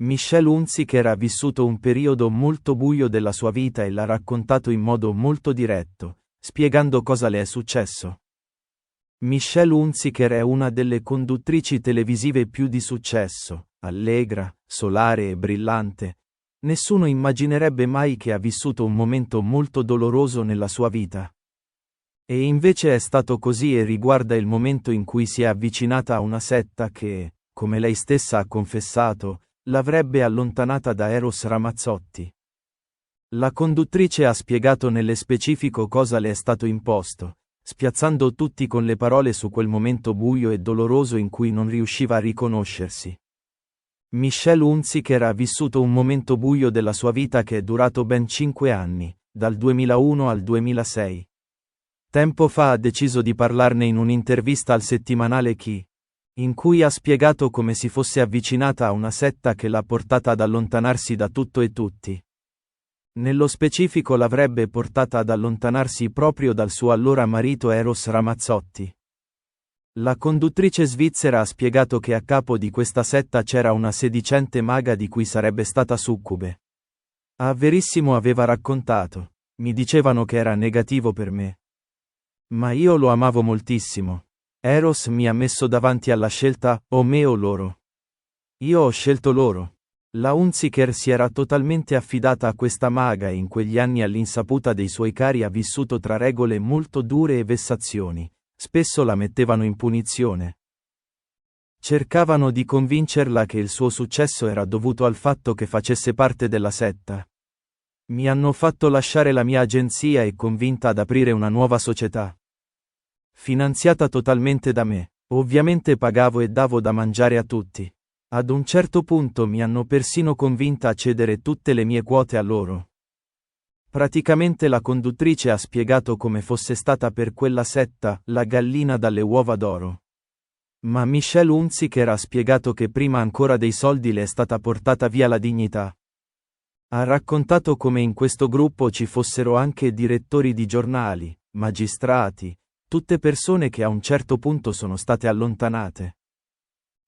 Michelle Hunziker ha vissuto un periodo molto buio della sua vita e l'ha raccontato in modo molto diretto, spiegando cosa le è successo. Michelle Hunziker è una delle conduttrici televisive più di successo, allegra, solare e brillante. Nessuno immaginerebbe mai che ha vissuto un momento molto doloroso nella sua vita. E invece è stato così e riguarda il momento in cui si è avvicinata a una setta che, come lei stessa ha confessato, l'avrebbe allontanata da Eros Ramazzotti. La conduttrice ha spiegato nelle specifico cosa le è stato imposto, spiazzando tutti con le parole su quel momento buio e doloroso in cui non riusciva a riconoscersi. Michelle Hunziker ha vissuto un momento buio della sua vita che è durato ben 5 anni, dal 2001 al 2006. Tempo fa ha deciso di parlarne in un'intervista al settimanale Chi, in cui ha spiegato come si fosse avvicinata a una setta che l'ha portata ad allontanarsi da tutto e tutti. Nello specifico l'avrebbe portata ad allontanarsi proprio dal suo allora marito Eros Ramazzotti. La conduttrice svizzera ha spiegato che a capo di questa setta c'era una sedicente maga di cui sarebbe stata succube. A Verissimo aveva raccontato: mi dicevano che era negativo per me. Ma io lo amavo moltissimo. Eros mi ha messo davanti alla scelta, o me o loro. Io ho scelto loro. La Hunziker si era totalmente affidata a questa maga e in quegli anni all'insaputa dei suoi cari ha vissuto tra regole molto dure e vessazioni. Spesso la mettevano in punizione. Cercavano di convincerla che il suo successo era dovuto al fatto che facesse parte della setta. Mi hanno fatto lasciare la mia agenzia e convinta ad aprire una nuova società. Finanziata totalmente da me. Ovviamente pagavo e davo da mangiare a tutti. Ad un certo punto mi hanno persino convinta a cedere tutte le mie quote a loro. Praticamente la conduttrice ha spiegato come fosse stata per quella setta la gallina dalle uova d'oro. Ma Michelle Hunziker ha spiegato che prima ancora dei soldi le è stata portata via la dignità. Ha raccontato come in questo gruppo ci fossero anche direttori di giornali, magistrati, tutte persone che a un certo punto sono state allontanate.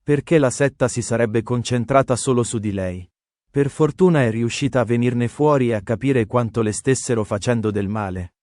Perché la setta si sarebbe concentrata solo su di lei. Per fortuna è riuscita a venirne fuori e a capire quanto le stessero facendo del male.